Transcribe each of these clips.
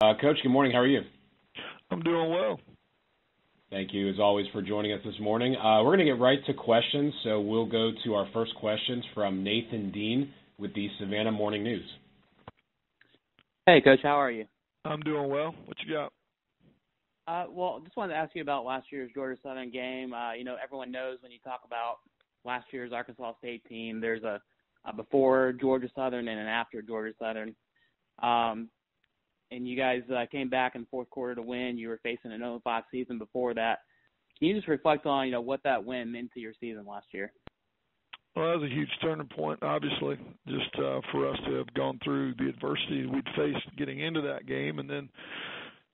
Coach, good morning. How are you? I'm doing well. Thank you, as always, for joining us this morning. We're going to get right to questions, so we'll go to our first questions from Nathan Dean with the Savannah Morning News. Hey, Coach, how are you? I'm doing well. What you got? Well, just wanted to ask you about last year's Georgia Southern game. Everyone knows when you talk about last year's Arkansas State team, there's a before Georgia Southern and an after Georgia Southern. And you guys came back in the fourth quarter to win. You were facing an 0-5 season before that. Can you just reflect on, what that win meant to your season last year? Well, that was a huge turning point, obviously, just for us to have gone through the adversity we'd faced getting into that game and then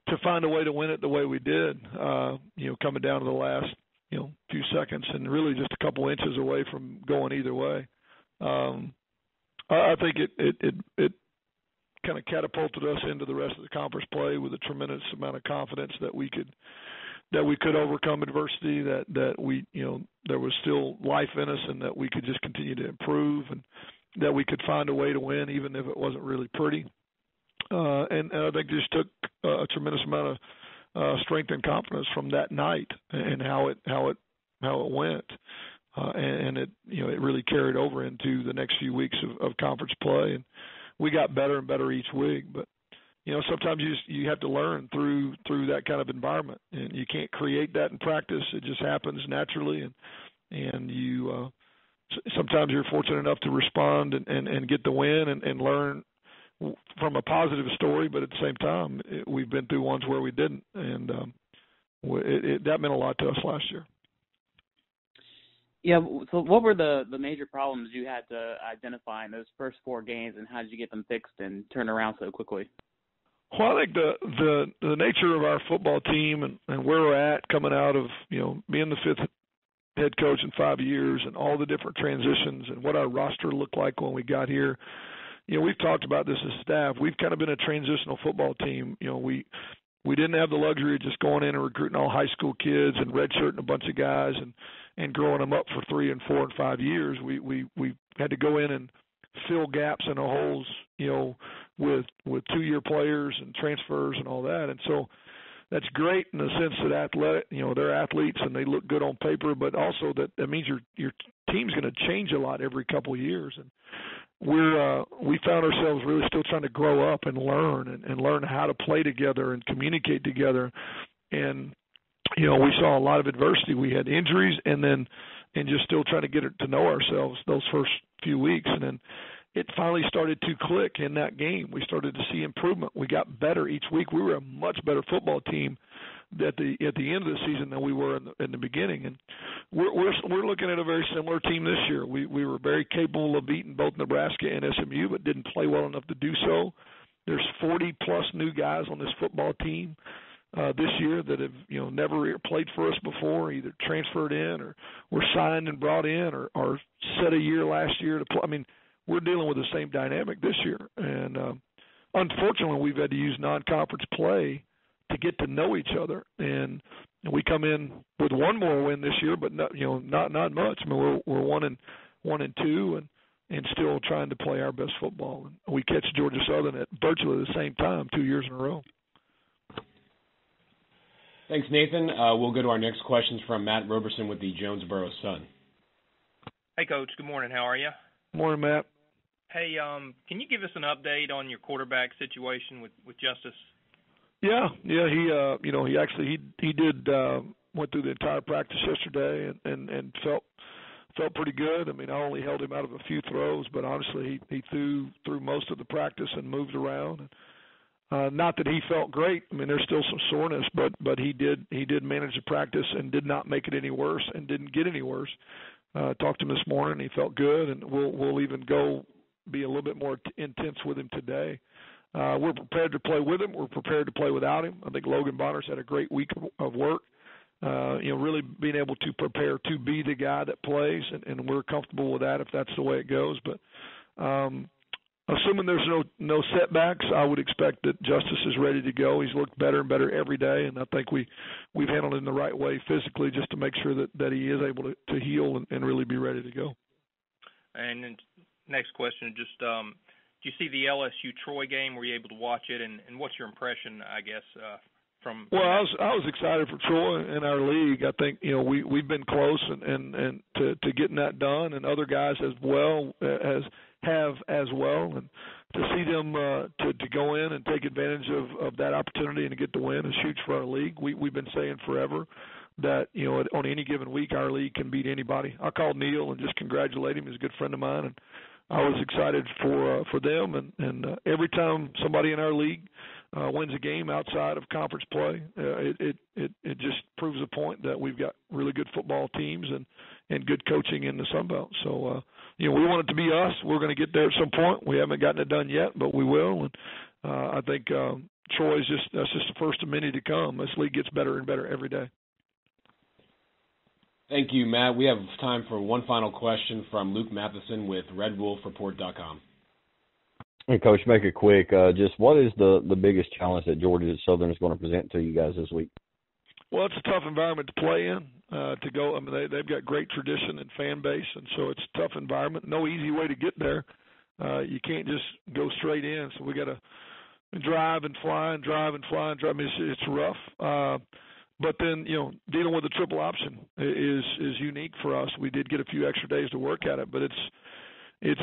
to find a way to win it the way we did, coming down to the last, few seconds and really just a couple inches away from going either way. I think it kind of catapulted us into the rest of the conference play with a tremendous amount of confidence that we could overcome adversity, that we, there was still life in us and that we could just continue to improve and that we could find a way to win even if it wasn't really pretty. And I think just took a tremendous amount of strength and confidence from that night and how it went. And it really carried over into the next few weeks of conference play. And we got better and better each week, but sometimes you have to learn through that kind of environment, and you can't create that in practice. It just happens naturally, and you sometimes you're fortunate enough to respond and get the win and learn from a positive story, but at the same time, we've been through ones where we didn't, and that meant a lot to us last year. Yeah, so what were the major problems you had to identify in those first four games, and how did you get them fixed and turn around so quickly? Well, I think the nature of our football team and where we're at coming out of, being the fifth head coach in 5 years and all the different transitions and what our roster looked like when we got here, we've talked about this as staff. We've kind of been a transitional football team. We didn't have the luxury of just going in and recruiting all high school kids and redshirting a bunch of guys and growing them up for 3 and 4 and 5 years. We had to go in and fill gaps and holes, with 2-year players and transfers and all that. And so that's great in the sense that they're athletes and they look good on paper, but also that means your team's going to change a lot every couple of years. And we found ourselves really still trying to grow up and learn how to play together and communicate together. And we saw a lot of adversity. We had injuries and just still trying to get to know ourselves those first few weeks. And then it finally started to click in that game. We started to see improvement. We got better each week. We were a much better football team at the end of the season than we were in the beginning. And we're looking at a very similar team this year. We were very capable of beating both Nebraska and SMU, but didn't play well enough to do so. There's 40-plus new guys on this football team this year that have never played for us before, either transferred in or were signed and brought in or set a year last year to play. I mean, we're dealing with the same dynamic this year, and unfortunately, we've had to use non-conference play to get to know each other. And we come in with one more win this year, but not much. I mean, we're 1-2 and still trying to play our best football. And we catch Georgia Southern at virtually the same time 2 years in a row. Thanks, Nathan. We'll go to our next questions from Matt Roberson with the Jonesboro Sun. Hey, Coach. Good morning. How are you? Morning, Matt. Hey, can you give us an update on your quarterback situation with Justice? Yeah. He actually did went through the entire practice yesterday and felt pretty good. I mean, I only held him out of a few throws, but honestly, he threw most of the practice and moved around. Not that he felt great. I mean, there's still some soreness, but he did manage the practice and did not make it any worse and didn't get any worse. Talked to him this morning. He felt good, and we'll even go be a little bit more intense with him today. We're prepared to play with him. We're prepared to play without him. I think Logan Bonner's had a great week of work, really being able to prepare to be the guy that plays, and we're comfortable with that if that's the way it goes. But assuming there's no setbacks, I would expect that Justice is ready to go. He's looked better and better every day, and I think we've handled it in the right way physically just to make sure that he is able to heal and really be ready to go. And then next question, just you see the LSU Troy game? Were you able to watch it? And what's your impression, I guess, from? Well, I was excited for Troy and our league. I think we've been close and to getting that done, and other guys as well as well, and to see them to go in and take advantage of that opportunity and to get the win is huge for our league. We've been saying forever that on any given week our league can beat anybody. I called Neil and just congratulate him. He's a good friend of mine, and I was excited for them. And every time somebody in our league wins a game outside of conference play, it just proves a point that we've got really good football teams and good coaching in the Sun Belt. So we want it to be us. We're going to get there at some point. We haven't gotten it done yet, but we will. And I think Troy's that's just the first of many to come. This league gets better and better every day. Thank you, Matt. We have time for one final question from Luke Matheson with RedWolfReport.com. Hey, Coach, make it quick. Just what is the biggest challenge that Georgia Southern is going to present to you guys this week? Well, it's a tough environment to play in. To go, I mean, they've got great tradition and fan base, and so it's a tough environment. No easy way to get there. You can't just go straight in. So we got to drive and fly and drive and fly and drive. I mean, it's rough. But then, dealing with the triple option is unique for us. We did get a few extra days to work at it, but it's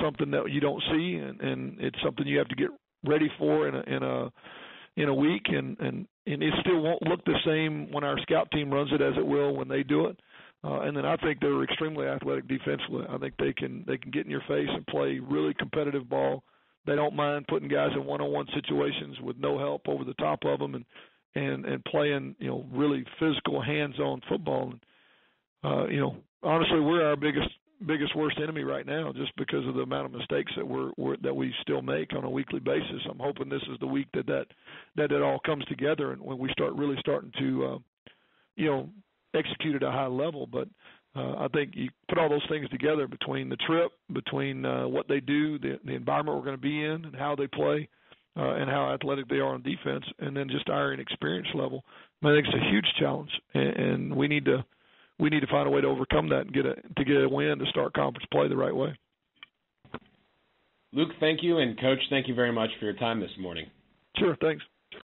something that you don't see, and it's something you have to get ready for in a week, and it still won't look the same when our scout team runs it as it will when they do it. And then I think they're extremely athletic defensively. I think they can get in your face and play really competitive ball. They don't mind putting guys in one-on-one situations with no help over the top of them, and playing, really physical, hands-on football. And, honestly, we're our biggest worst enemy right now, just because of the amount of mistakes that we still make on a weekly basis. I'm hoping this is the week that it all comes together, and when we starting to, execute at a high level. But I think you put all those things together between the trip, between what they do, the environment we're going to be in, and how they play. And how athletic they are on defense, and then just our inexperience level. I think it's a huge challenge, and we need to find a way to overcome that and get a win to start conference play the right way. Luke, thank you, and Coach, thank you very much for your time this morning. Sure, thanks.